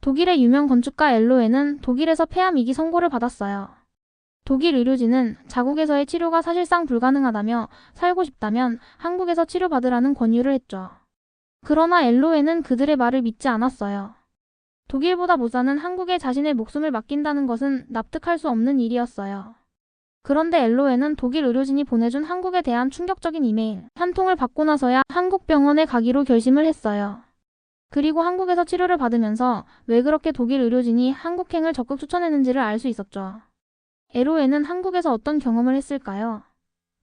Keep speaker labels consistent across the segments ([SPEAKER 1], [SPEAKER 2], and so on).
[SPEAKER 1] 독일의 유명 건축가 엘로에는 독일에서 폐암 2기 선고를 받았어요. 독일 의료진은 자국에서의 치료가 사실상 불가능하다며 살고 싶다면 한국에서 치료받으라는 권유를 했죠. 그러나 엘로에는 그들의 말을 믿지 않았어요. 독일보다 못 사는 한국에 자신의 목숨을 맡긴다는 것은 납득할 수 없는 일이었어요. 그런데 엘로에는 독일 의료진이 보내준 한국에 대한 충격적인 이메일 한 통을 받고 나서야 한국 병원에 가기로 결심을 했어요. 그리고 한국에서 치료를 받으면서 왜 그렇게 독일 의료진이 한국행을 적극 추천했는지를 알 수 있었죠. 엘로에는 한국에서 어떤 경험을 했을까요?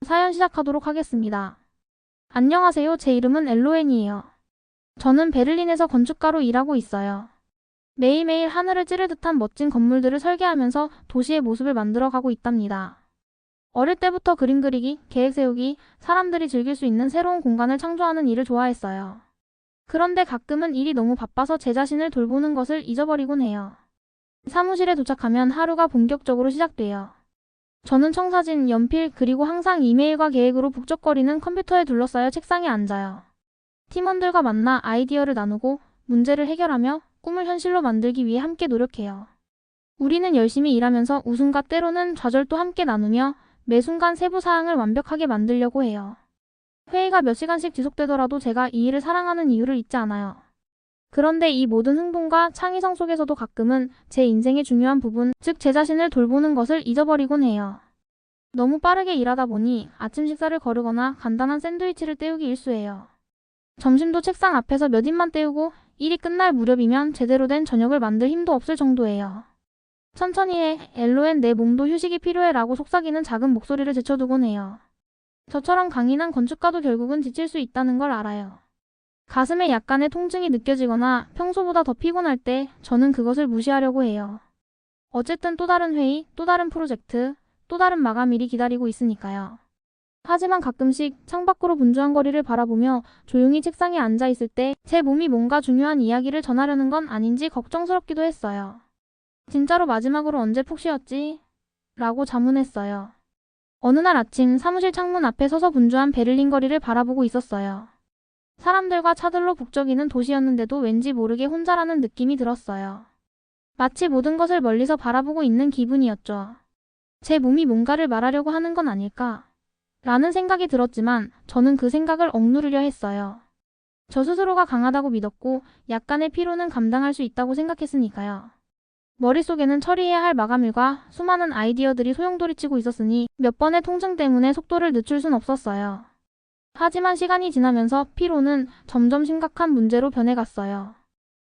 [SPEAKER 1] 사연 시작하도록 하겠습니다. 안녕하세요. 제 이름은 엘로엔이에요. 저는 베를린에서 건축가로 일하고 있어요. 매일매일 하늘을 찌를 듯한 멋진 건물들을 설계하면서 도시의 모습을 만들어가고 있답니다. 어릴 때부터 그림 그리기, 계획 세우기, 사람들이 즐길 수 있는 새로운 공간을 창조하는 일을 좋아했어요. 그런데 가끔은 일이 너무 바빠서 제 자신을 돌보는 것을 잊어버리곤 해요. 사무실에 도착하면 하루가 본격적으로 시작돼요. 저는 청사진, 연필, 그리고 항상 이메일과 계획으로 북적거리는 컴퓨터에 둘러싸여 책상에 앉아요. 팀원들과 만나 아이디어를 나누고 문제를 해결하며 꿈을 현실로 만들기 위해 함께 노력해요. 우리는 열심히 일하면서 웃음과 때로는 좌절도 함께 나누며 매 순간 세부 사항을 완벽하게 만들려고 해요. 회의가 몇 시간씩 지속되더라도 제가 이 일을 사랑하는 이유를 잊지 않아요. 그런데 이 모든 흥분과 창의성 속에서도 가끔은 제 인생의 중요한 부분, 즉 제 자신을 돌보는 것을 잊어버리곤 해요. 너무 빠르게 일하다 보니 아침 식사를 거르거나 간단한 샌드위치를 때우기 일쑤예요. 점심도 책상 앞에서 몇 입만 때우고 일이 끝날 무렵이면 제대로 된 저녁을 만들 힘도 없을 정도예요. 천천히 해, 엘로엔 내 몸도 휴식이 필요해 라고 속삭이는 작은 목소리를 제쳐두곤 해요. 저처럼 강인한 건축가도 결국은 지칠 수 있다는 걸 알아요. 가슴에 약간의 통증이 느껴지거나 평소보다 더 피곤할 때 저는 그것을 무시하려고 해요. 어쨌든 또 다른 회의, 또 다른 프로젝트, 또 다른 마감일이 기다리고 있으니까요. 하지만 가끔씩 창밖으로 분주한 거리를 바라보며 조용히 책상에 앉아 있을 때 제 몸이 뭔가 중요한 이야기를 전하려는 건 아닌지 걱정스럽기도 했어요. 진짜로 마지막으로 언제 푹 쉬었지? 라고 자문했어요. 어느 날 아침 사무실 창문 앞에 서서 분주한 베를린 거리를 바라보고 있었어요. 사람들과 차들로 북적이는 도시였는데도 왠지 모르게 혼자라는 느낌이 들었어요. 마치 모든 것을 멀리서 바라보고 있는 기분이었죠. 제 몸이 뭔가를 말하려고 하는 건 아닐까? 라는 생각이 들었지만 저는 그 생각을 억누르려 했어요. 저 스스로가 강하다고 믿었고 약간의 피로는 감당할 수 있다고 생각했으니까요. 머릿속에는 처리해야 할 마감일과 수많은 아이디어들이 소용돌이치고 있었으니 몇 번의 통증 때문에 속도를 늦출 순 없었어요. 하지만 시간이 지나면서 피로는 점점 심각한 문제로 변해갔어요.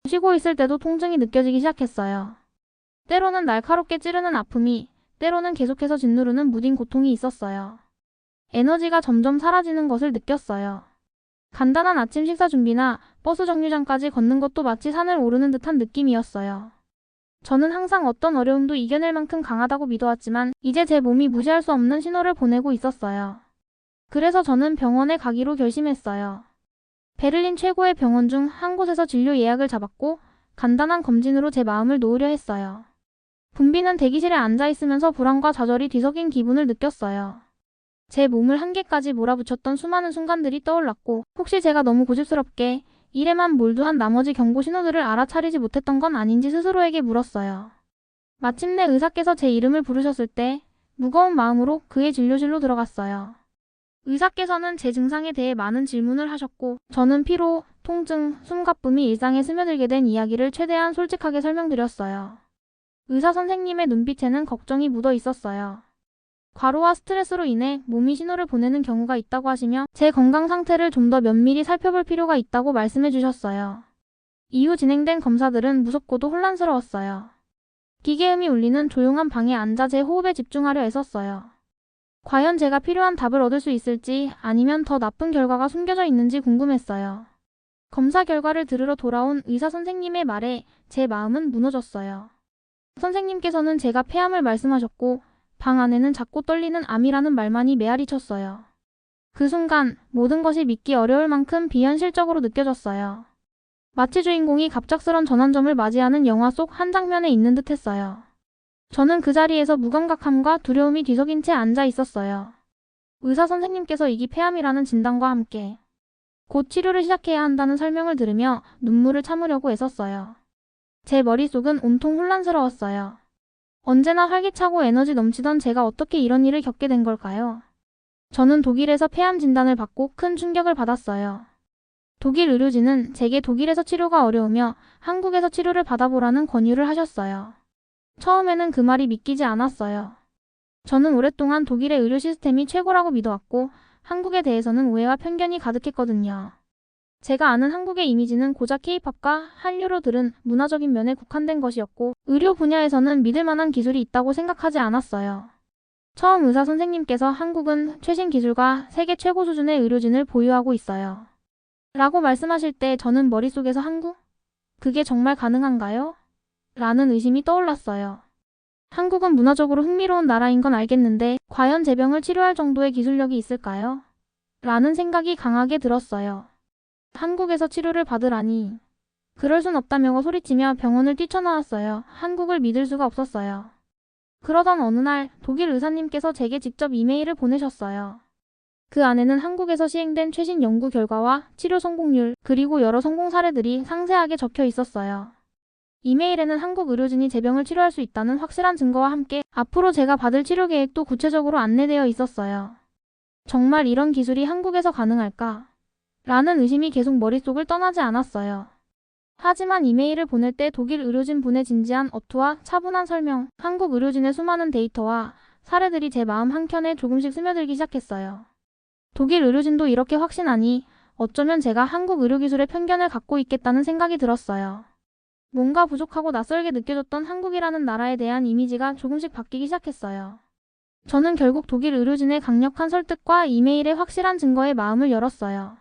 [SPEAKER 1] 쉬고 있을 때도 통증이 느껴지기 시작했어요. 때로는 날카롭게 찌르는 아픔이, 때로는 계속해서 짓누르는 무딘 고통이 있었어요. 에너지가 점점 사라지는 것을 느꼈어요. 간단한 아침 식사 준비나 버스 정류장까지 걷는 것도 마치 산을 오르는 듯한 느낌이었어요. 저는 항상 어떤 어려움도 이겨낼 만큼 강하다고 믿어왔지만 이제 제 몸이 무시할 수 없는 신호를 보내고 있었어요. 그래서 저는 병원에 가기로 결심했어요. 베를린 최고의 병원 중 한 곳에서 진료 예약을 잡았고 간단한 검진으로 제 마음을 놓으려 했어요. 붐비는 대기실에 앉아있으면서 불안과 좌절이 뒤섞인 기분을 느꼈어요. 제 몸을 한계까지 몰아붙였던 수많은 순간들이 떠올랐고 혹시 제가 너무 고집스럽게 일에만 몰두한 나머지 경고 신호들을 알아차리지 못했던 건 아닌지 스스로에게 물었어요. 마침내 의사께서 제 이름을 부르셨을 때 무거운 마음으로 그의 진료실로 들어갔어요. 의사께서는 제 증상에 대해 많은 질문을 하셨고 저는 피로, 통증, 숨가쁨이 일상에 스며들게 된 이야기를 최대한 솔직하게 설명드렸어요. 의사 선생님의 눈빛에는 걱정이 묻어 있었어요. 과로와 스트레스로 인해 몸이 신호를 보내는 경우가 있다고 하시며 제 건강 상태를 좀 더 면밀히 살펴볼 필요가 있다고 말씀해 주셨어요. 이후 진행된 검사들은 무섭고도 혼란스러웠어요. 기계음이 울리는 조용한 방에 앉아 제 호흡에 집중하려 애썼어요. 과연 제가 필요한 답을 얻을 수 있을지 아니면 더 나쁜 결과가 숨겨져 있는지 궁금했어요. 검사 결과를 들으러 돌아온 의사 선생님의 말에 제 마음은 무너졌어요. 선생님께서는 제가 폐암을 말씀하셨고 방 안에는 작고 떨리는 암이라는 말만이 메아리 쳤어요. 그 순간 모든 것이 믿기 어려울 만큼 비현실적으로 느껴졌어요. 마치 주인공이 갑작스런 전환점을 맞이하는 영화 속 한 장면에 있는 듯 했어요. 저는 그 자리에서 무감각함과 두려움이 뒤섞인 채 앉아 있었어요. 의사 선생님께서 이기 폐암이라는 진단과 함께 곧 치료를 시작해야 한다는 설명을 들으며 눈물을 참으려고 애썼어요. 제 머릿속은 온통 혼란스러웠어요. 언제나 활기차고 에너지 넘치던 제가 어떻게 이런 일을 겪게 된 걸까요? 저는 독일에서 폐암 진단을 받고 큰 충격을 받았어요. 독일 의료진은 제게 독일에서 치료가 어려우며 한국에서 치료를 받아보라는 권유를 하셨어요. 처음에는 그 말이 믿기지 않았어요. 저는 오랫동안 독일의 의료 시스템이 최고라고 믿어왔고 한국에 대해서는 오해와 편견이 가득했거든요. 제가 아는 한국의 이미지는 고작 K-팝과 한류로 들은 문화적인 면에 국한된 것이었고 의료 분야에서는 믿을 만한 기술이 있다고 생각하지 않았어요. 처음 의사 선생님께서 한국은 최신 기술과 세계 최고 수준의 의료진을 보유하고 있어요. 라고 말씀하실 때 저는 머릿속에서 한국? 그게 정말 가능한가요? 라는 의심이 떠올랐어요. 한국은 문화적으로 흥미로운 나라인 건 알겠는데 과연 제 병을 치료할 정도의 기술력이 있을까요? 라는 생각이 강하게 들었어요. 한국에서 치료를 받으라니. 그럴 순 없다며 소리치며 병원을 뛰쳐나왔어요. 한국을 믿을 수가 없었어요. 그러던 어느 날 독일 의사님께서 제게 직접 이메일을 보내셨어요. 그 안에는 한국에서 시행된 최신 연구 결과와 치료 성공률, 그리고 여러 성공 사례들이 상세하게 적혀 있었어요. 이메일에는 한국 의료진이 제 병을 치료할 수 있다는 확실한 증거와 함께 앞으로 제가 받을 치료 계획도 구체적으로 안내되어 있었어요. 정말 이런 기술이 한국에서 가능할까? 라는 의심이 계속 머릿속을 떠나지 않았어요. 하지만 이메일을 보낼 때 독일 의료진 분의 진지한 어투와 차분한 설명, 한국 의료진의 수많은 데이터와 사례들이 제 마음 한켠에 조금씩 스며들기 시작했어요. 독일 의료진도 이렇게 확신하니 어쩌면 제가 한국 의료기술에 편견을 갖고 있겠다는 생각이 들었어요. 뭔가 부족하고 낯설게 느껴졌던 한국이라는 나라에 대한 이미지가 조금씩 바뀌기 시작했어요. 저는 결국 독일 의료진의 강력한 설득과 이메일의 확실한 증거에 마음을 열었어요.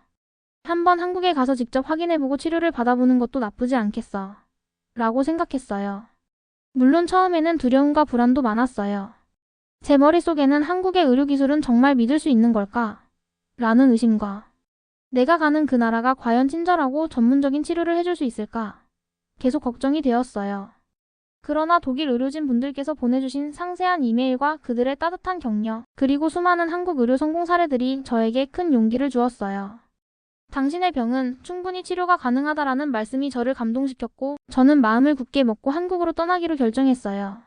[SPEAKER 1] 한번 한국에 가서 직접 확인해보고 치료를 받아보는 것도 나쁘지 않겠어. 라고 생각했어요. 물론 처음에는 두려움과 불안도 많았어요. 제 머릿속에는 한국의 의료기술은 정말 믿을 수 있는 걸까? 라는 의심과 내가 가는 그 나라가 과연 친절하고 전문적인 치료를 해줄 수 있을까? 계속 걱정이 되었어요. 그러나 독일 의료진 분들께서 보내주신 상세한 이메일과 그들의 따뜻한 격려, 그리고 수많은 한국 의료 성공 사례들이 저에게 큰 용기를 주었어요. 당신의 병은 충분히 치료가 가능하다라는 말씀이 저를 감동시켰고 저는 마음을 굳게 먹고 한국으로 떠나기로 결정했어요.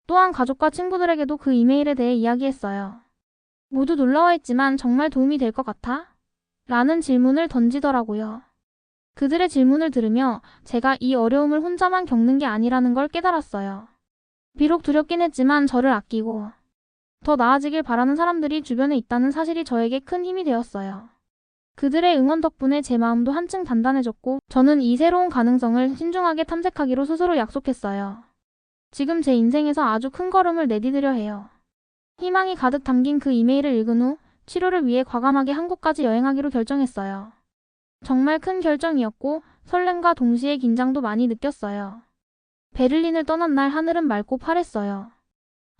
[SPEAKER 1] 또한 가족과 친구들에게도 그 이메일에 대해 이야기했어요. 모두 놀라워했지만 정말 도움이 될 것 같아? 라는 질문을 던지더라고요. 그들의 질문을 들으며 제가 이 어려움을 혼자만 겪는 게 아니라는 걸 깨달았어요. 비록 두렵긴 했지만 저를 아끼고 더 나아지길 바라는 사람들이 주변에 있다는 사실이 저에게 큰 힘이 되었어요. 그들의 응원 덕분에 제 마음도 한층 단단해졌고 저는 이 새로운 가능성을 신중하게 탐색하기로 스스로 약속했어요. 지금 제 인생에서 아주 큰 걸음을 내디디려 해요. 희망이 가득 담긴 그 이메일을 읽은 후 치료를 위해 과감하게 한국까지 여행하기로 결정했어요. 정말 큰 결정이었고 설렘과 동시에 긴장도 많이 느꼈어요. 베를린을 떠난 날 하늘은 맑고 파랬어요.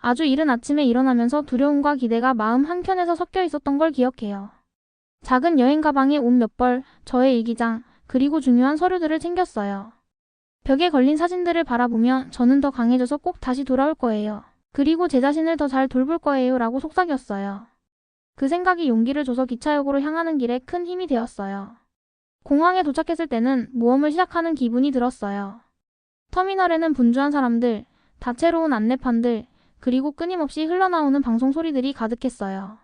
[SPEAKER 1] 아주 이른 아침에 일어나면서 두려움과 기대가 마음 한켠에서 섞여 있었던 걸 기억해요. 작은 여행 가방에 옷 몇 벌, 저의 일기장, 그리고 중요한 서류들을 챙겼어요. 벽에 걸린 사진들을 바라보며 저는 더 강해져서 꼭 다시 돌아올 거예요. 그리고 제 자신을 더 잘 돌볼 거예요 라고 속삭였어요. 그 생각이 용기를 줘서 기차역으로 향하는 길에 큰 힘이 되었어요. 공항에 도착했을 때는 모험을 시작하는 기분이 들었어요. 터미널에는 분주한 사람들, 다채로운 안내판들, 그리고 끊임없이 흘러나오는 방송 소리들이 가득했어요.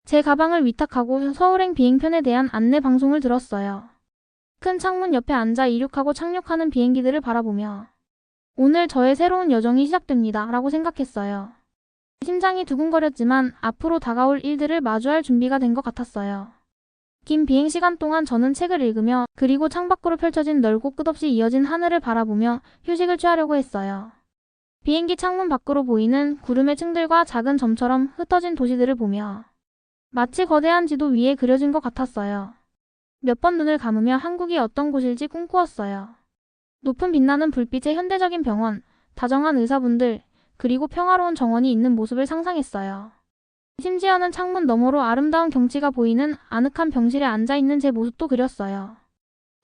[SPEAKER 1] 제 가방을 위탁하고 서울행 비행편에 대한 안내 방송을 들었어요. 큰 창문 옆에 앉아 이륙하고 착륙하는 비행기들을 바라보며 오늘 저의 새로운 여정이 시작됩니다 라고 생각했어요. 심장이 두근거렸지만 앞으로 다가올 일들을 마주할 준비가 된 것 같았어요. 긴 비행시간 동안 저는 책을 읽으며 그리고 창밖으로 펼쳐진 넓고 끝없이 이어진 하늘을 바라보며 휴식을 취하려고 했어요. 비행기 창문 밖으로 보이는 구름의 층들과 작은 점처럼 흩어진 도시들을 보며 마치 거대한 지도 위에 그려진 것 같았어요. 몇 번 눈을 감으며 한국이 어떤 곳일지 꿈꾸었어요. 높은 빛나는 불빛의 현대적인 병원, 다정한 의사분들, 그리고 평화로운 정원이 있는 모습을 상상했어요. 심지어는 창문 너머로 아름다운 경치가 보이는 아늑한 병실에 앉아있는 제 모습도 그렸어요.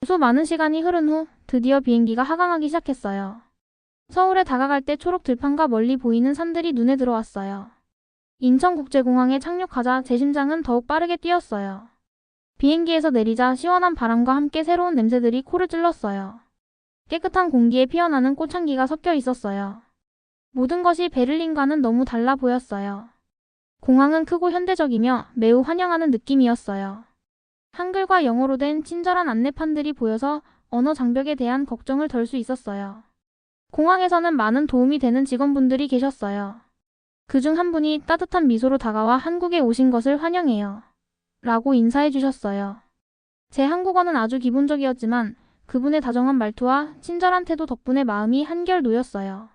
[SPEAKER 1] 수많은 시간이 흐른 후 드디어 비행기가 하강하기 시작했어요. 서울에 다가갈 때 초록 들판과 멀리 보이는 산들이 눈에 들어왔어요. 인천국제공항에 착륙하자 제 심장은 더욱 빠르게 뛰었어요. 비행기에서 내리자 시원한 바람과 함께 새로운 냄새들이 코를 찔렀어요. 깨끗한 공기에 피어나는 꽃향기가 섞여 있었어요. 모든 것이 베를린과는 너무 달라 보였어요. 공항은 크고 현대적이며 매우 환영하는 느낌이었어요. 한글과 영어로 된 친절한 안내판들이 보여서 언어 장벽에 대한 걱정을 덜 수 있었어요. 공항에서는 많은 도움이 되는 직원분들이 계셨어요. 그중 한 분이 따뜻한 미소로 다가와 한국에 오신 것을 환영해요. 라고 인사해 주셨어요. 제 한국어는 아주 기본적이었지만 그분의 다정한 말투와 친절한 태도 덕분에 마음이 한결 놓였어요.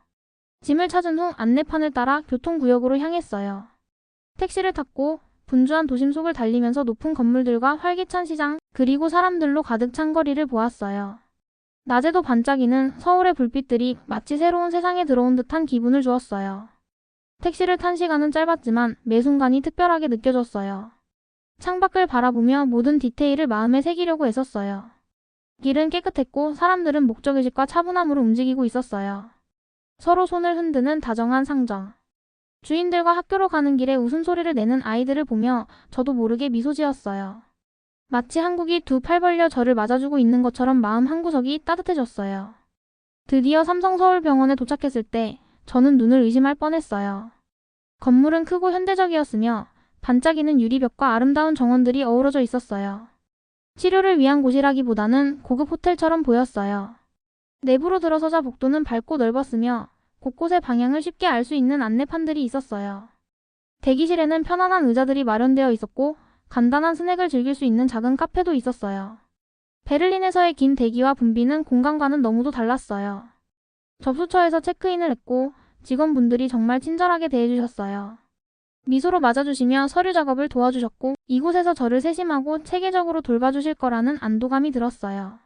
[SPEAKER 1] 짐을 찾은 후 안내판을 따라 교통구역으로 향했어요. 택시를 탔고 분주한 도심 속을 달리면서 높은 건물들과 활기찬 시장, 그리고 사람들로 가득 찬 거리를 보았어요. 낮에도 반짝이는 서울의 불빛들이 마치 새로운 세상에 들어온 듯한 기분을 주었어요. 택시를 탄 시간은 짧았지만 매 순간이 특별하게 느껴졌어요. 창밖을 바라보며 모든 디테일을 마음에 새기려고 애썼어요. 길은 깨끗했고 사람들은 목적의식과 차분함으로 움직이고 있었어요. 서로 손을 흔드는 다정한 상정. 주인들과 학교로 가는 길에 웃음소리를 내는 아이들을 보며 저도 모르게 미소 지었어요. 마치 한국이 두 팔 벌려 저를 맞아주고 있는 것처럼 마음 한구석이 따뜻해졌어요. 드디어 삼성서울병원에 도착했을 때 저는 눈을 의심할 뻔했어요. 건물은 크고 현대적이었으며 반짝이는 유리벽과 아름다운 정원들이 어우러져 있었어요. 치료를 위한 곳이라기보다는 고급 호텔처럼 보였어요. 내부로 들어서자 복도는 밝고 넓었으며 곳곳에 방향을 쉽게 알 수 있는 안내판들이 있었어요. 대기실에는 편안한 의자들이 마련되어 있었고 간단한 스낵을 즐길 수 있는 작은 카페도 있었어요. 베를린에서의 긴 대기와 분비는 공간과는 너무도 달랐어요. 접수처에서 체크인을 했고 직원분들이 정말 친절하게 대해주셨어요. 미소로 맞아주시며 서류 작업을 도와주셨고 이곳에서 저를 세심하고 체계적으로 돌봐주실 거라는 안도감이 들었어요.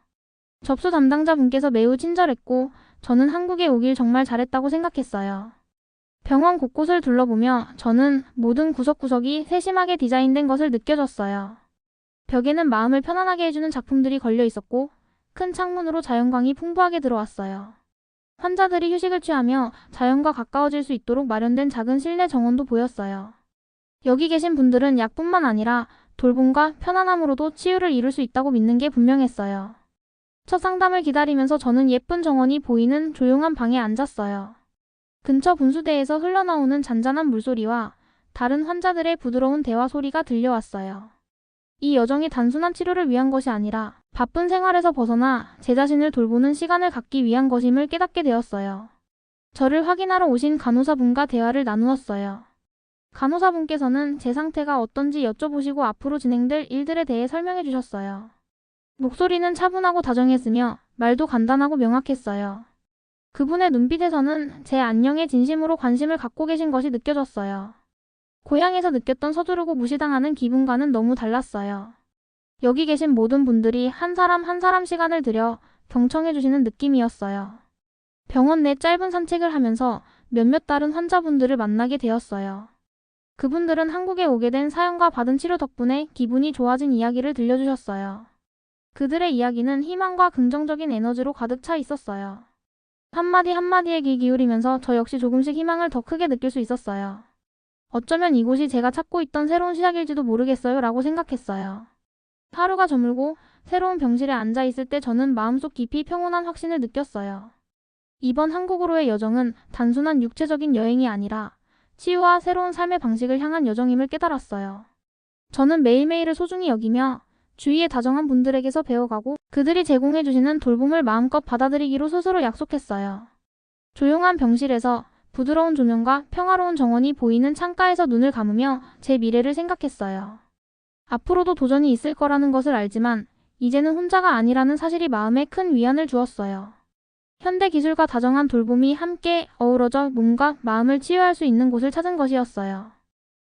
[SPEAKER 1] 접수 담당자분께서 매우 친절했고 저는 한국에 오길 정말 잘했다고 생각했어요. 병원 곳곳을 둘러보며 저는 모든 구석구석이 세심하게 디자인된 것을 느껴졌어요. 벽에는 마음을 편안하게 해주는 작품들이 걸려 있었고 큰 창문으로 자연광이 풍부하게 들어왔어요. 환자들이 휴식을 취하며 자연과 가까워질 수 있도록 마련된 작은 실내 정원도 보였어요. 여기 계신 분들은 약뿐만 아니라 돌봄과 편안함으로도 치유를 이룰 수 있다고 믿는 게 분명했어요. 첫 상담을 기다리면서 저는 예쁜 정원이 보이는 조용한 방에 앉았어요. 근처 분수대에서 흘러나오는 잔잔한 물소리와 다른 환자들의 부드러운 대화 소리가 들려왔어요. 이 여정이 단순한 치료를 위한 것이 아니라 바쁜 생활에서 벗어나 제 자신을 돌보는 시간을 갖기 위한 것임을 깨닫게 되었어요. 저를 확인하러 오신 간호사분과 대화를 나누었어요. 간호사분께서는 제 상태가 어떤지 여쭤보시고 앞으로 진행될 일들에 대해 설명해 주셨어요. 목소리는 차분하고 다정했으며 말도 간단하고 명확했어요. 그분의 눈빛에서는 제 안녕에 진심으로 관심을 갖고 계신 것이 느껴졌어요. 고향에서 느꼈던 서두르고 무시당하는 기분과는 너무 달랐어요. 여기 계신 모든 분들이 한 사람 한 사람 시간을 들여 경청해 주시는 느낌이었어요. 병원 내 짧은 산책을 하면서 몇몇 다른 환자분들을 만나게 되었어요. 그분들은 한국에 오게 된 사연과 받은 치료 덕분에 기분이 좋아진 이야기를 들려주셨어요. 그들의 이야기는 희망과 긍정적인 에너지로 가득 차 있었어요. 한마디 한마디에 귀 기울이면서 저 역시 조금씩 희망을 더 크게 느낄 수 있었어요. 어쩌면 이곳이 제가 찾고 있던 새로운 시작일지도 모르겠어요 라고 생각했어요. 하루가 저물고 새로운 병실에 앉아 있을 때 저는 마음속 깊이 평온한 확신을 느꼈어요. 이번 한국으로의 여정은 단순한 육체적인 여행이 아니라 치유와 새로운 삶의 방식을 향한 여정임을 깨달았어요. 저는 매일매일을 소중히 여기며 주위의 다정한 분들에게서 배워가고 그들이 제공해주시는 돌봄을 마음껏 받아들이기로 스스로 약속했어요. 조용한 병실에서 부드러운 조명과 평화로운 정원이 보이는 창가에서 눈을 감으며 제 미래를 생각했어요. 앞으로도 도전이 있을 거라는 것을 알지만 이제는 혼자가 아니라는 사실이 마음에 큰 위안을 주었어요. 현대 기술과 다정한 돌봄이 함께 어우러져 몸과 마음을 치유할 수 있는 곳을 찾은 것이었어요.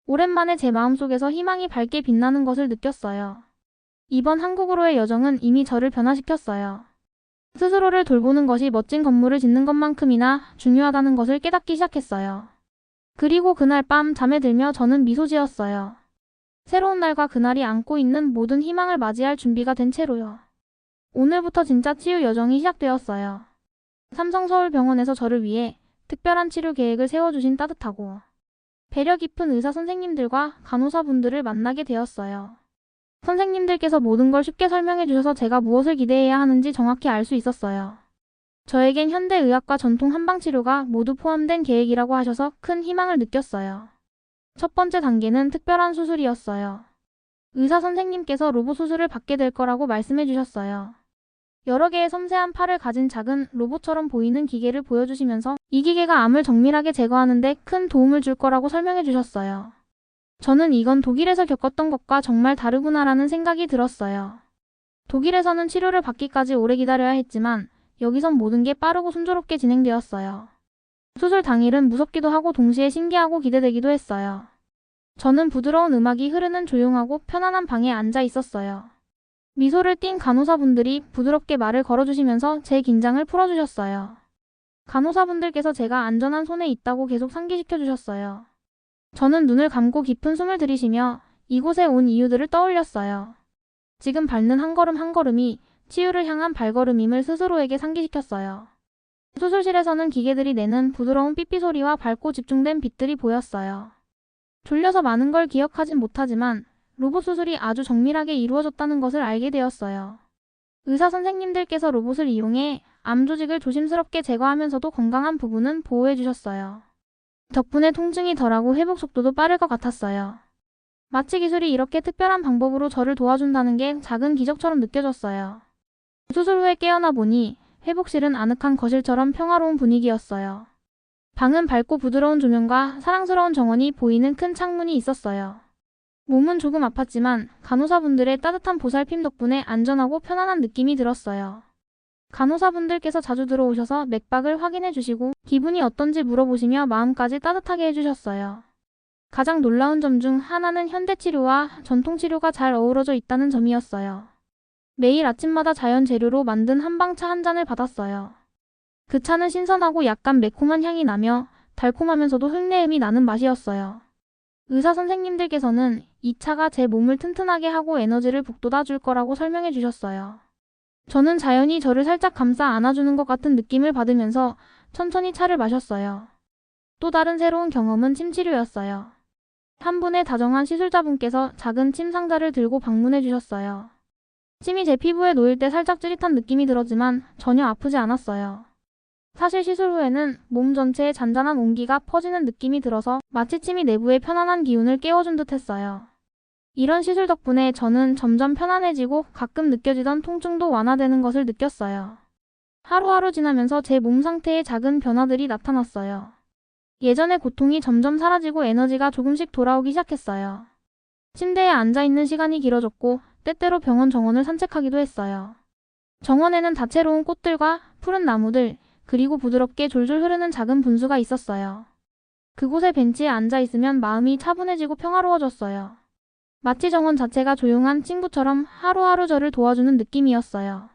[SPEAKER 1] 오랜만에 제 마음속에서 희망이 밝게 빛나는 것을 느꼈어요. 이번 한국으로의 여정은 이미 저를 변화시켰어요. 스스로를 돌보는 것이 멋진 건물을 짓는 것만큼이나 중요하다는 것을 깨닫기 시작했어요. 그리고 그날 밤 잠에 들며 저는 미소 지었어요. 새로운 날과 그날이 안고 있는 모든 희망을 맞이할 준비가 된 채로요. 오늘부터 진짜 치유 여정이 시작되었어요. 삼성서울병원에서 저를 위해 특별한 치료 계획을 세워주신 따뜻하고 배려 깊은 의사 선생님들과 간호사분들을 만나게 되었어요. 선생님들께서 모든 걸 쉽게 설명해 주셔서 제가 무엇을 기대해야 하는지 정확히 알 수 있었어요. 저에겐 현대의학과 전통 한방치료가 모두 포함된 계획이라고 하셔서 큰 희망을 느꼈어요. 첫 번째 단계는 특별한 수술이었어요. 의사 선생님께서 로봇 수술을 받게 될 거라고 말씀해 주셨어요. 여러 개의 섬세한 팔을 가진 작은 로봇처럼 보이는 기계를 보여주시면서 이 기계가 암을 정밀하게 제거하는 데 큰 도움을 줄 거라고 설명해 주셨어요. 저는 이건 독일에서 겪었던 것과 정말 다르구나라는 생각이 들었어요. 독일에서는 치료를 받기까지 오래 기다려야 했지만 여기선 모든 게 빠르고 순조롭게 진행되었어요. 수술 당일은 무섭기도 하고 동시에 신기하고 기대되기도 했어요. 저는 부드러운 음악이 흐르는 조용하고 편안한 방에 앉아 있었어요. 미소를 띤 간호사분들이 부드럽게 말을 걸어주시면서 제 긴장을 풀어주셨어요. 간호사분들께서 제가 안전한 손에 있다고 계속 상기시켜 주셨어요. 저는 눈을 감고 깊은 숨을 들이쉬며 이곳에 온 이유들을 떠올렸어요. 지금 밟는 한 걸음 한 걸음이 치유를 향한 발걸음임을 스스로에게 상기시켰어요. 수술실에서는 기계들이 내는 부드러운 삐삐 소리와 밝고 집중된 빛들이 보였어요. 졸려서 많은 걸 기억하진 못하지만 로봇 수술이 아주 정밀하게 이루어졌다는 것을 알게 되었어요. 의사 선생님들께서 로봇을 이용해 암 조직을 조심스럽게 제거하면서도 건강한 부분은 보호해 주셨어요. 덕분에 통증이 덜하고 회복 속도도 빠를 것 같았어요. 마취 기술이 이렇게 특별한 방법으로 저를 도와준다는 게 작은 기적처럼 느껴졌어요. 수술 후에 깨어나 보니 회복실은 아늑한 거실처럼 평화로운 분위기였어요. 방은 밝고 부드러운 조명과 사랑스러운 정원이 보이는 큰 창문이 있었어요. 몸은 조금 아팠지만 간호사분들의 따뜻한 보살핌 덕분에 안전하고 편안한 느낌이 들었어요. 간호사분들께서 자주 들어오셔서 맥박을 확인해 주시고 기분이 어떤지 물어보시며 마음까지 따뜻하게 해주셨어요. 가장 놀라운 점 중 하나는 현대치료와 전통치료가 잘 어우러져 있다는 점이었어요. 매일 아침마다 자연 재료로 만든 한방차 한 잔을 받았어요. 그 차는 신선하고 약간 매콤한 향이 나며 달콤하면서도 흙내음이 나는 맛이었어요. 의사 선생님들께서는 이 차가 제 몸을 튼튼하게 하고 에너지를 북돋아 줄 거라고 설명해 주셨어요. 저는 자연이 저를 살짝 감싸 안아주는 것 같은 느낌을 받으면서 천천히 차를 마셨어요. 또 다른 새로운 경험은 침치료였어요. 한 분의 다정한 시술자분께서 작은 침 상자를 들고 방문해 주셨어요. 침이 제 피부에 놓일 때 살짝 찌릿한 느낌이 들었지만 전혀 아프지 않았어요. 사실 시술 후에는 몸 전체에 잔잔한 온기가 퍼지는 느낌이 들어서 마치 침이 내부의 편안한 기운을 깨워준 듯 했어요. 이런 시술 덕분에 저는 점점 편안해지고 가끔 느껴지던 통증도 완화되는 것을 느꼈어요. 하루하루 지나면서 제 몸 상태에 작은 변화들이 나타났어요. 예전의 고통이 점점 사라지고 에너지가 조금씩 돌아오기 시작했어요. 침대에 앉아있는 시간이 길어졌고 때때로 병원 정원을 산책하기도 했어요. 정원에는 다채로운 꽃들과 푸른 나무들, 그리고 부드럽게 졸졸 흐르는 작은 분수가 있었어요. 그곳의 벤치에 앉아있으면 마음이 차분해지고 평화로워졌어요. 마치 정원 자체가 조용한 친구처럼 하루하루 저를 도와주는 느낌이었어요.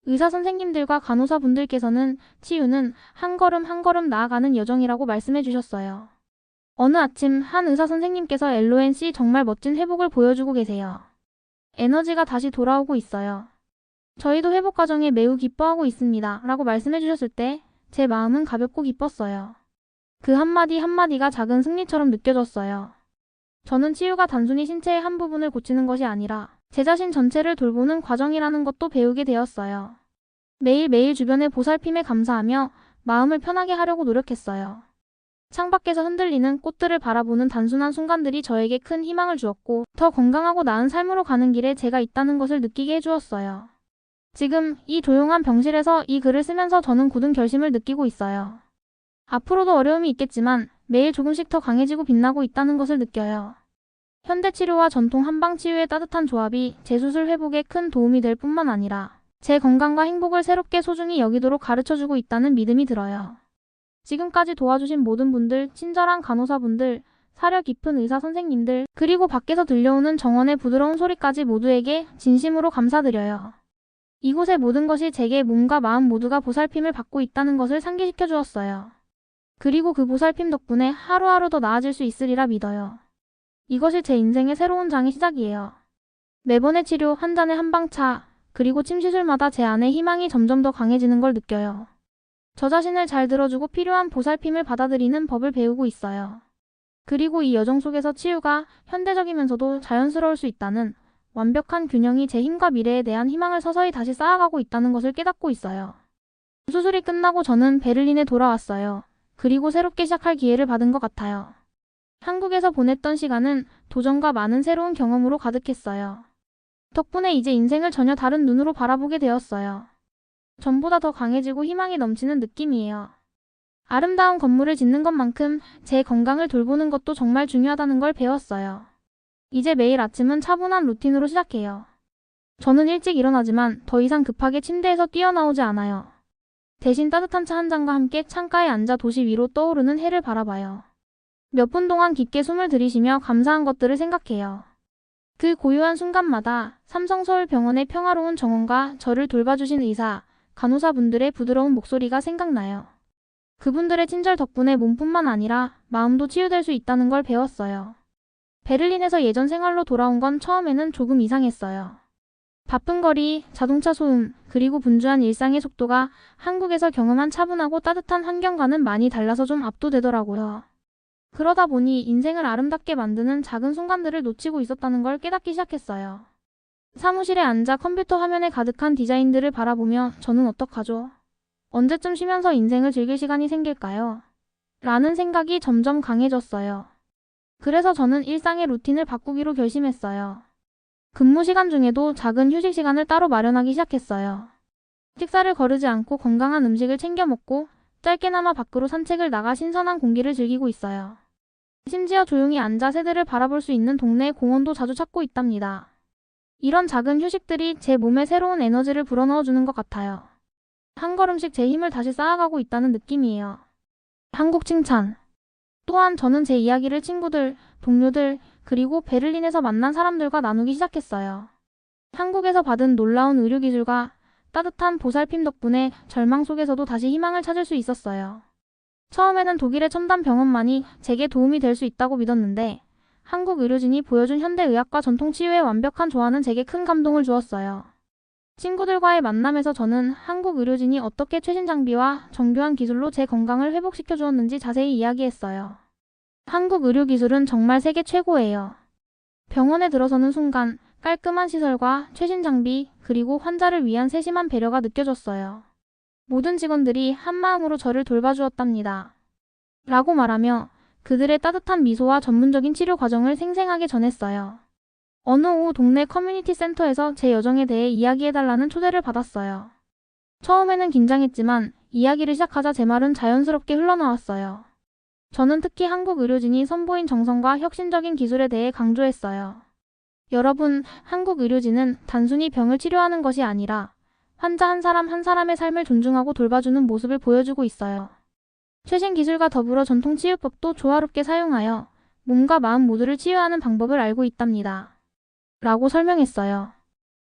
[SPEAKER 1] 의사 선생님들과 간호사분들께서는 치유는 한 걸음 한 걸음 나아가는 여정이라고 말씀해 주셨어요. 어느 아침 한 의사 선생님께서 엘로엔 씨 정말 멋진 회복을 보여주고 계세요. 에너지가 다시 돌아오고 있어요. 저희도 회복 과정에 매우 기뻐하고 있습니다. 라고 말씀해 주셨을 때 제 마음은 가볍고 기뻤어요. 그 한마디 한마디가 작은 승리처럼 느껴졌어요. 저는 치유가 단순히 신체의 한 부분을 고치는 것이 아니라 제 자신 전체를 돌보는 과정이라는 것도 배우게 되었어요. 매일매일 주변의 보살핌에 감사하며 마음을 편하게 하려고 노력했어요. 창밖에서 흔들리는 꽃들을 바라보는 단순한 순간들이 저에게 큰 희망을 주었고 더 건강하고 나은 삶으로 가는 길에 제가 있다는 것을 느끼게 해주었어요. 지금 이 조용한 병실에서 이 글을 쓰면서 저는 굳은 결심을 느끼고 있어요. 앞으로도 어려움이 있겠지만 매일 조금씩 더 강해지고 빛나고 있다는 것을 느껴요. 현대치료와 전통 한방치유의 따뜻한 조합이 제 수술 회복에 큰 도움이 될 뿐만 아니라 제 건강과 행복을 새롭게 소중히 여기도록 가르쳐주고 있다는 믿음이 들어요. 지금까지 도와주신 모든 분들, 친절한 간호사분들, 사려 깊은 의사 선생님들, 그리고 밖에서 들려오는 정원의 부드러운 소리까지 모두에게 진심으로 감사드려요. 이곳의 모든 것이 제게 몸과 마음 모두가 보살핌을 받고 있다는 것을 상기시켜 주었어요. 그리고 그 보살핌 덕분에 하루하루 더 나아질 수 있으리라 믿어요. 이것이 제 인생의 새로운 장의 시작이에요. 매번의 치료, 한 잔의 한방차, 그리고 침시술마다 제 안에 희망이 점점 더 강해지는 걸 느껴요. 저 자신을 잘 들어주고 필요한 보살핌을 받아들이는 법을 배우고 있어요. 그리고 이 여정 속에서 치유가 현대적이면서도 자연스러울 수 있다는 완벽한 균형이 제 힘과 미래에 대한 희망을 서서히 다시 쌓아가고 있다는 것을 깨닫고 있어요. 수술이 끝나고 저는 베를린에 돌아왔어요. 그리고 새롭게 시작할 기회를 받은 것 같아요. 한국에서 보냈던 시간은 도전과 많은 새로운 경험으로 가득했어요. 덕분에 이제 인생을 전혀 다른 눈으로 바라보게 되었어요. 전보다 더 강해지고 희망이 넘치는 느낌이에요. 아름다운 건물을 짓는 것만큼 제 건강을 돌보는 것도 정말 중요하다는 걸 배웠어요. 이제 매일 아침은 차분한 루틴으로 시작해요. 저는 일찍 일어나지만 더 이상 급하게 침대에서 뛰어나오지 않아요. 대신 따뜻한 차 한 잔과 함께 창가에 앉아 도시 위로 떠오르는 해를 바라봐요. 몇 분 동안 깊게 숨을 들이쉬며 감사한 것들을 생각해요. 그 고요한 순간마다 삼성서울병원의 평화로운 정원과 저를 돌봐주신 의사, 간호사분들의 부드러운 목소리가 생각나요. 그분들의 친절 덕분에 몸뿐만 아니라 마음도 치유될 수 있다는 걸 배웠어요. 베를린에서 예전 생활로 돌아온 건 처음에는 조금 이상했어요. 바쁜 거리, 자동차 소음, 그리고 분주한 일상의 속도가 한국에서 경험한 차분하고 따뜻한 환경과는 많이 달라서 좀 압도되더라고요. 그러다 보니 인생을 아름답게 만드는 작은 순간들을 놓치고 있었다는 걸 깨닫기 시작했어요. 사무실에 앉아 컴퓨터 화면에 가득한 디자인들을 바라보며 저는 어떡하죠? 언제쯤 쉬면서 인생을 즐길 시간이 생길까요? 라는 생각이 점점 강해졌어요. 그래서 저는 일상의 루틴을 바꾸기로 결심했어요. 근무 시간 중에도 작은 휴식 시간을 따로 마련하기 시작했어요. 식사를 거르지 않고 건강한 음식을 챙겨 먹고 짧게나마 밖으로 산책을 나가 신선한 공기를 즐기고 있어요. 심지어 조용히 앉아 새들을 바라볼 수 있는 동네 공원도 자주 찾고 있답니다. 이런 작은 휴식들이 제 몸에 새로운 에너지를 불어넣어주는 것 같아요. 한 걸음씩 제 힘을 다시 쌓아가고 있다는 느낌이에요. 한국 칭찬. 또한 저는 제 이야기를 친구들, 동료들, 그리고 베를린에서 만난 사람들과 나누기 시작했어요. 한국에서 받은 놀라운 의료기술과 따뜻한 보살핌 덕분에 절망 속에서도 다시 희망을 찾을 수 있었어요. 처음에는 독일의 첨단 병원만이 제게 도움이 될 수 있다고 믿었는데 한국 의료진이 보여준 현대의학과 전통치유의 완벽한 조화는 제게 큰 감동을 주었어요. 친구들과의 만남에서 저는 한국 의료진이 어떻게 최신 장비와 정교한 기술로 제 건강을 회복시켜 주었는지 자세히 이야기했어요. 한국 의료기술은 정말 세계 최고예요. 병원에 들어서는 순간 깔끔한 시설과 최신 장비, 그리고 환자를 위한 세심한 배려가 느껴졌어요. 모든 직원들이 한마음으로 저를 돌봐주었답니다. 라고 말하며 그들의 따뜻한 미소와 전문적인 치료 과정을 생생하게 전했어요. 어느 오후 동네 커뮤니티 센터에서 제 여정에 대해 이야기해달라는 초대를 받았어요. 처음에는 긴장했지만 이야기를 시작하자 제 말은 자연스럽게 흘러나왔어요. 저는 특히 한국 의료진이 선보인 정성과 혁신적인 기술에 대해 강조했어요. 여러분, 한국 의료진은 단순히 병을 치료하는 것이 아니라 환자 한 사람 한 사람의 삶을 존중하고 돌봐주는 모습을 보여주고 있어요. 최신 기술과 더불어 전통 치유법도 조화롭게 사용하여 몸과 마음 모두를 치유하는 방법을 알고 있답니다. 라고 설명했어요.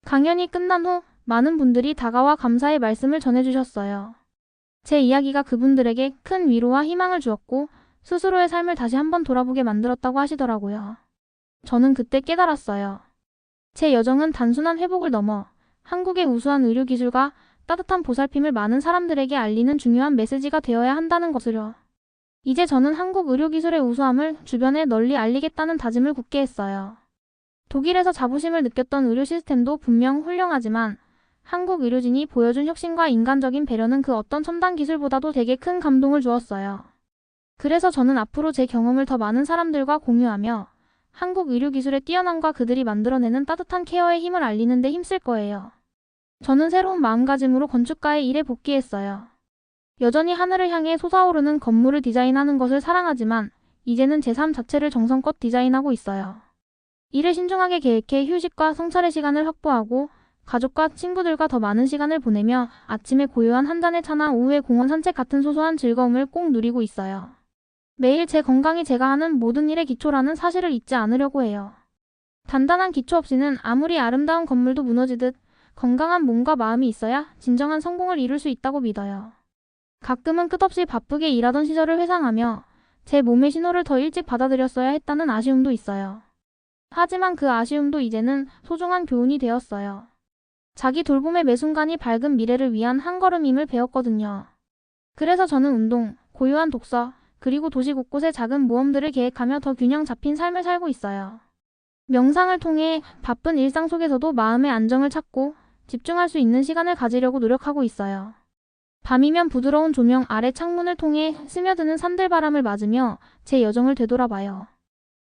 [SPEAKER 1] 강연이 끝난 후 많은 분들이 다가와 감사의 말씀을 전해주셨어요. 제 이야기가 그분들에게 큰 위로와 희망을 주었고 스스로의 삶을 다시 한번 돌아보게 만들었다고 하시더라고요. 저는 그때 깨달았어요. 제 여정은 단순한 회복을 넘어 한국의 우수한 의료기술과 따뜻한 보살핌을 많은 사람들에게 알리는 중요한 메시지가 되어야 한다는 것을요. 이제 저는 한국 의료기술의 우수함을 주변에 널리 알리겠다는 다짐을 굳게 했어요. 독일에서 자부심을 느꼈던 의료 시스템도 분명 훌륭하지만 한국 의료진이 보여준 혁신과 인간적인 배려는 그 어떤 첨단 기술보다도 되게 큰 감동을 주었어요. 그래서 저는 앞으로 제 경험을 더 많은 사람들과 공유하며 한국 의료기술의 뛰어남과 그들이 만들어내는 따뜻한 케어의 힘을 알리는 데 힘쓸 거예요. 저는 새로운 마음가짐으로 건축가의 일에 복귀했어요. 여전히 하늘을 향해 솟아오르는 건물을 디자인하는 것을 사랑하지만 이제는 제 삶 자체를 정성껏 디자인하고 있어요. 일을 신중하게 계획해 휴식과 성찰의 시간을 확보하고 가족과 친구들과 더 많은 시간을 보내며 아침에 고요한 한 잔의 차나 오후의 공원 산책 같은 소소한 즐거움을 꼭 누리고 있어요. 매일 제 건강이 제가 하는 모든 일의 기초라는 사실을 잊지 않으려고 해요. 단단한 기초 없이는 아무리 아름다운 건물도 무너지듯 건강한 몸과 마음이 있어야 진정한 성공을 이룰 수 있다고 믿어요. 가끔은 끝없이 바쁘게 일하던 시절을 회상하며 제 몸의 신호를 더 일찍 받아들였어야 했다는 아쉬움도 있어요. 하지만 그 아쉬움도 이제는 소중한 교훈이 되었어요. 자기 돌봄의 매 순간이 밝은 미래를 위한 한 걸음임을 배웠거든요. 그래서 저는 운동, 고요한 독서, 그리고 도시 곳곳의 작은 모험들을 계획하며 더 균형 잡힌 삶을 살고 있어요. 명상을 통해 바쁜 일상 속에서도 마음의 안정을 찾고 집중할 수 있는 시간을 가지려고 노력하고 있어요. 밤이면 부드러운 조명 아래 창문을 통해 스며드는 산들바람을 맞으며 제 여정을 되돌아봐요.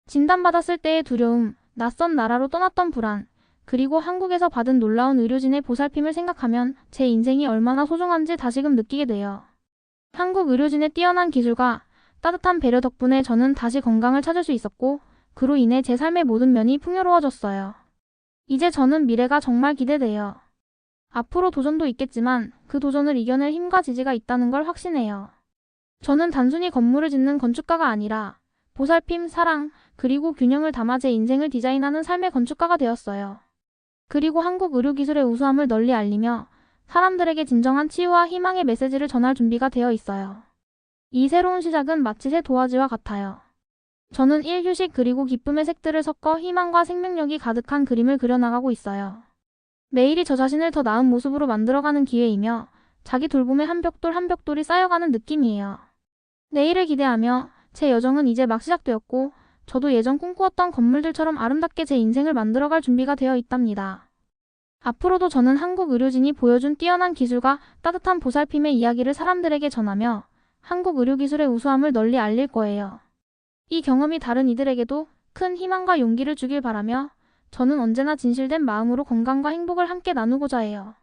[SPEAKER 1] 진단받았을 때의 두려움, 낯선 나라로 떠났던 불안, 그리고 한국에서 받은 놀라운 의료진의 보살핌을 생각하면 제 인생이 얼마나 소중한지 다시금 느끼게 돼요. 한국 의료진의 뛰어난 기술과 따뜻한 배려 덕분에 저는 다시 건강을 찾을 수 있었고, 그로 인해 제 삶의 모든 면이 풍요로워졌어요. 이제 저는 미래가 정말 기대돼요. 앞으로 도전도 있겠지만 그 도전을 이겨낼 힘과 지지가 있다는 걸 확신해요. 저는 단순히 건물을 짓는 건축가가 아니라 보살핌, 사랑, 그리고 균형을 담아 제 인생을 디자인하는 삶의 건축가가 되었어요. 그리고 한국 의료기술의 우수함을 널리 알리며 사람들에게 진정한 치유와 희망의 메시지를 전할 준비가 되어 있어요. 이 새로운 시작은 마치 새 도화지와 같아요. 저는 휴식 그리고 기쁨의 색들을 섞어 희망과 생명력이 가득한 그림을 그려나가고 있어요. 매일이 저 자신을 더 나은 모습으로 만들어가는 기회이며 자기 돌봄의 한 벽돌 한 벽돌이 쌓여가는 느낌이에요. 내일을 기대하며 제 여정은 이제 막 시작되었고 저도 예전 꿈꾸었던 건물들처럼 아름답게 제 인생을 만들어갈 준비가 되어 있답니다. 앞으로도 저는 한국 의료진이 보여준 뛰어난 기술과 따뜻한 보살핌의 이야기를 사람들에게 전하며 한국 의료기술의 우수함을 널리 알릴 거예요. 이 경험이 다른 이들에게도 큰 희망과 용기를 주길 바라며 저는 언제나 진실된 마음으로 건강과 행복을 함께 나누고자 해요.